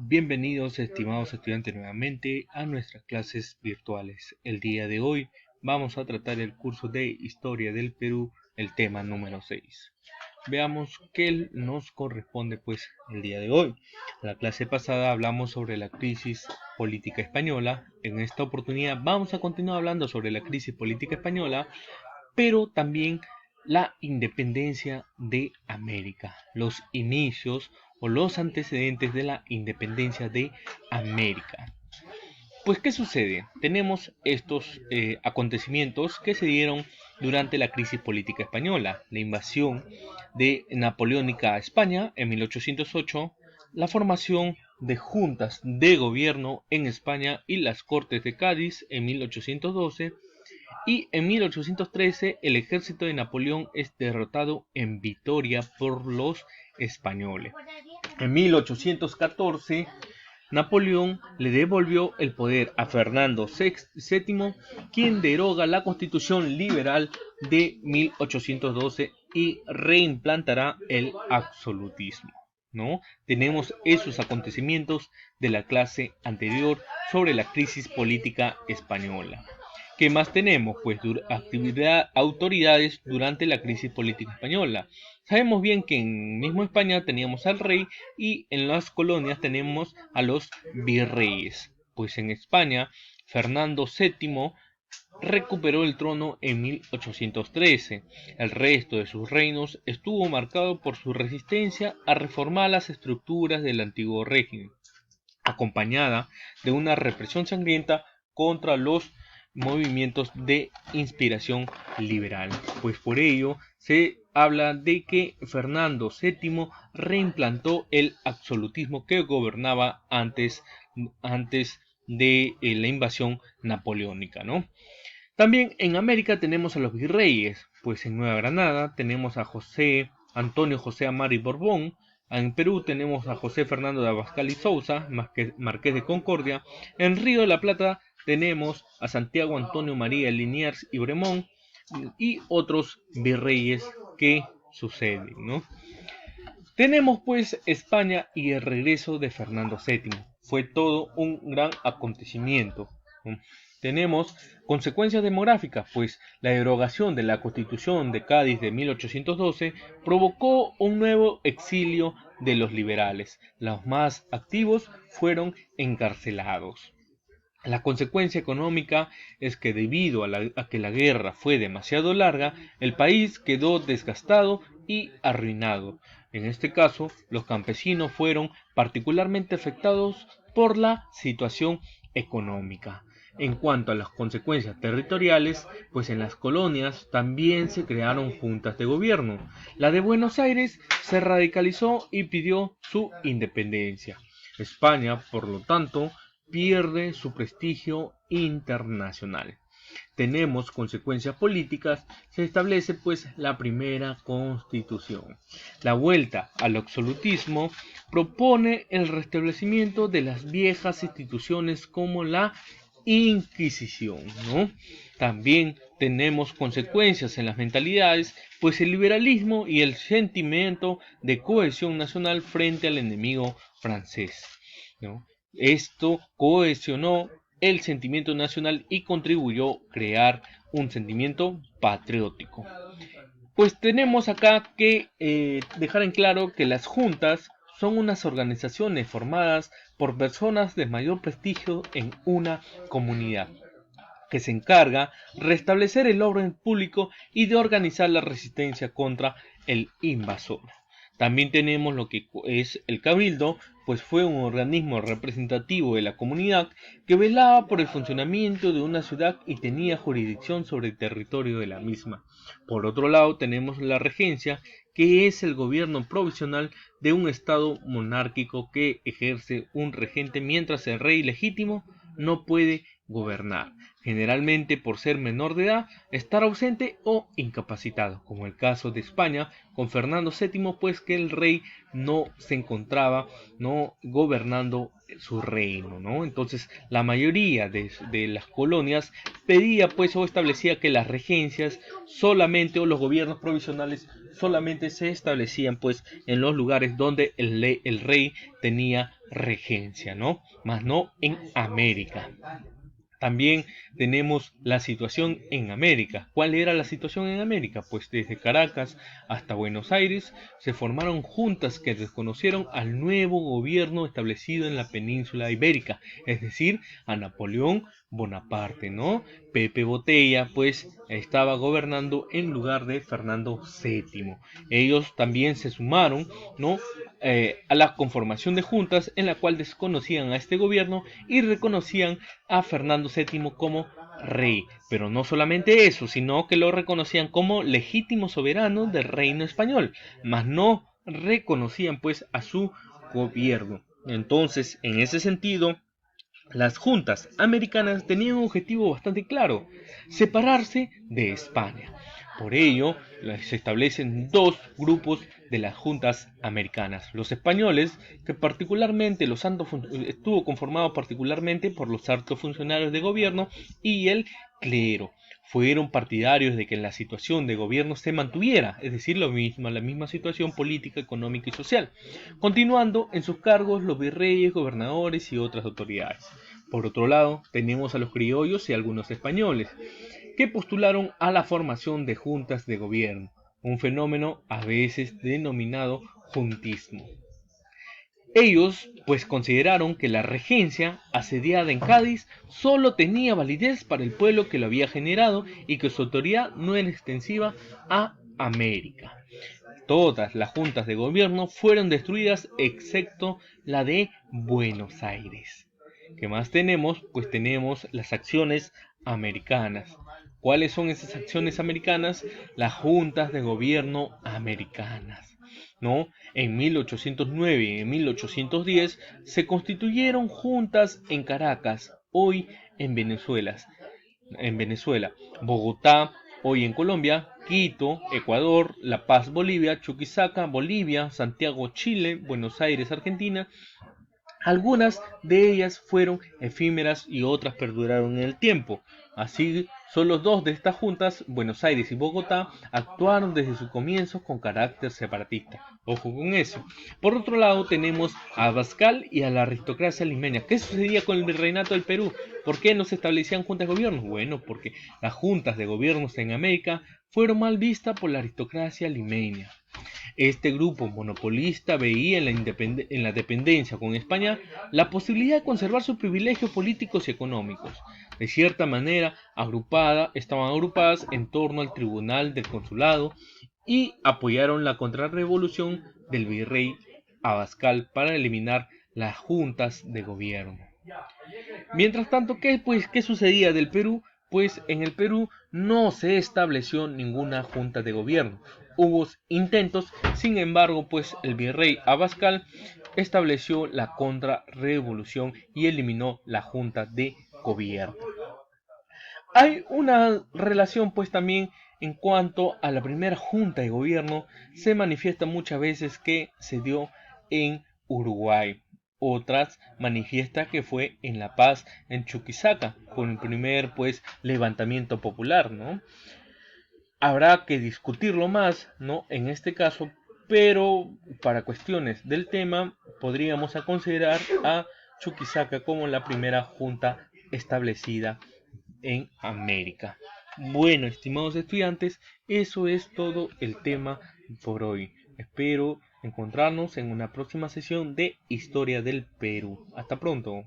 Bienvenidos, estimados estudiantes, nuevamente a nuestras clases virtuales. El día de hoy vamos a tratar el curso de Historia del Perú, el tema número 6. Veamos qué nos corresponde pues el día de hoy. En la clase pasada hablamos sobre la crisis política española. En esta oportunidad vamos a continuar hablando sobre la crisis política española, pero también la independencia de América, los inicios o los antecedentes de la independencia de América. Pues, ¿qué sucede? Tenemos estos acontecimientos que se dieron durante la crisis política española, la invasión de napoleónica a España en 1808, la formación de juntas de gobierno en España y las Cortes de Cádiz en 1812, y en 1813 el ejército de Napoleón es derrotado en Vitoria por los españoles. En 1814 Napoleón le devolvió el poder a Fernando VII, quien deroga la Constitución Liberal de 1812 y reimplantará el absolutismo, ¿no? Tenemos esos acontecimientos de la clase anterior sobre la crisis política española. ¿Qué más tenemos? Pues autoridades durante la crisis política española. Sabemos bien que en mismo España teníamos al rey y en las colonias tenemos a los virreyes. Pues en España, Fernando VII recuperó el trono en 1813. El resto de sus reinos estuvo marcado por su resistencia a reformar las estructuras del antiguo régimen, acompañada de una represión sangrienta contra los movimientos de inspiración liberal. Pues por ello se habla de que Fernando VII reimplantó el absolutismo que gobernaba antes de la invasión napoleónica, ¿no? También en América tenemos a los virreyes, pues en Nueva Granada tenemos a Antonio José Amari Borbón. En Perú tenemos a José Fernando de Abascal y Sousa, Marqués de Concordia. En Río de la Plata tenemos a Santiago Antonio María Liniers y Bremón y otros virreyes que suceden, ¿no? Tenemos pues España y el regreso de Fernando VII. Fue todo un gran acontecimiento. Tenemos consecuencias demográficas, pues la derogación de la Constitución de Cádiz de 1812 provocó un nuevo exilio de los liberales. Los más activos fueron encarcelados. La consecuencia económica es que debido a que la guerra fue demasiado larga, el país quedó desgastado y arruinado. En este caso, los campesinos fueron particularmente afectados por la situación económica. En cuanto a las consecuencias territoriales, pues en las colonias también se crearon juntas de gobierno. La de Buenos Aires se radicalizó y pidió su independencia. España, por lo tanto, pierde su prestigio internacional. Tenemos consecuencias políticas, se establece pues la primera constitución. La vuelta al absolutismo propone el restablecimiento de las viejas instituciones como la Inquisición, ¿no? También tenemos consecuencias en las mentalidades, pues el liberalismo y el sentimiento de cohesión nacional frente al enemigo francés, ¿no? Esto cohesionó el sentimiento nacional y contribuyó a crear un sentimiento patriótico. Pues tenemos acá que dejar en claro que las juntas son unas organizaciones formadas por personas de mayor prestigio en una comunidad, que se encarga de restablecer el orden público y de organizar la resistencia contra el invasor. También tenemos lo que es el Cabildo, pues fue un organismo representativo de la comunidad que velaba por el funcionamiento de una ciudad y tenía jurisdicción sobre el territorio de la misma. Por otro lado, tenemos la regencia, que es el gobierno provisional de un estado monárquico que ejerce un regente mientras el rey legítimo no puede gobernar, generalmente por ser menor de edad, estar ausente o incapacitado, como el caso de España con Fernando VII, pues que el rey no se encontraba no gobernando su reino, ¿no? Entonces la mayoría de las colonias pedía pues o establecía que las regencias solamente o los gobiernos provisionales solamente se establecían pues en los lugares donde el rey tenía regencia, ¿no? Más no en América. También tenemos la situación en América. ¿Cuál era la situación en América? Pues desde Caracas hasta Buenos Aires se formaron juntas que desconocieron al nuevo gobierno establecido en la península ibérica, es decir, a Napoleón Bonaparte, ¿no? Pepe Botella, pues, estaba gobernando en lugar de Fernando VII. Ellos también se sumaron, ¿no? A la conformación de juntas en la cual desconocían a este gobierno y reconocían a Fernando VII como rey, pero no solamente eso, sino que lo reconocían como legítimo soberano del reino español, mas no reconocían pues a su gobierno. Entonces, en ese sentido, las juntas americanas tenían un objetivo bastante claro: separarse de España. Por ello, se establecen dos grupos de las juntas americanas. Los españoles, que particularmente estuvo conformado particularmente por los altos funcionarios de gobierno y el clero. Fueron partidarios de que la situación de gobierno se mantuviera, es decir, la misma situación política, económica y social, continuando en sus cargos los virreyes, gobernadores y otras autoridades. Por otro lado, tenemos a los criollos y algunos españoles, que postularon a la formación de juntas de gobierno, un fenómeno a veces denominado juntismo. Ellos, pues, consideraron que la regencia asediada en Cádiz solo tenía validez para el pueblo que lo había generado y que su autoridad no era extensiva a América. Todas las juntas de gobierno fueron destruidas excepto la de Buenos Aires. ¿Qué más tenemos? Pues tenemos las acciones americanas. ¿Cuáles son esas acciones americanas? Las juntas de gobierno americanas, ¿no? En 1809 y en 1810 se constituyeron juntas en Caracas, hoy en Venezuela, Bogotá, hoy en Colombia, Quito, Ecuador, La Paz, Bolivia, Chuquisaca, Bolivia, Santiago, Chile, Buenos Aires, Argentina. Algunas de ellas fueron efímeras y otras perduraron en el tiempo. Así, solo dos de estas juntas, Buenos Aires y Bogotá, actuaron desde su comienzo con carácter separatista. Ojo con eso. Por otro lado, tenemos a Abascal y a la aristocracia limeña. ¿Qué sucedía con el virreinato del Perú? ¿Por qué no se establecían juntas de gobierno? Bueno, porque las juntas de gobiernos en América fueron mal vistas por la aristocracia limeña. Este grupo monopolista veía en la dependencia con España la posibilidad de conservar sus privilegios políticos y económicos. De cierta manera, estaban agrupadas en torno al Tribunal del Consulado y apoyaron la contrarrevolución del virrey Abascal para eliminar las juntas de gobierno. Mientras tanto, ¿qué sucedía del Perú? Pues en el Perú no se estableció ninguna junta de gobierno. Hubo intentos, sin embargo, pues el virrey Abascal estableció la contrarrevolución y eliminó la junta de gobierno. Hay una relación pues también en cuanto a la primera junta de gobierno. Se manifiesta muchas veces que se dio en Uruguay. Otras manifiesta que fue en La Paz, en Chuquisaca, con el primer pues levantamiento popular, ¿no? Habrá que discutirlo más, ¿no? En este caso, pero para cuestiones del tema podríamos considerar a Chuquisaca como la primera junta establecida en América. Bueno, estimados estudiantes, eso es todo el tema por hoy. Espero encontrarnos en una próxima sesión de Historia del Perú. Hasta pronto.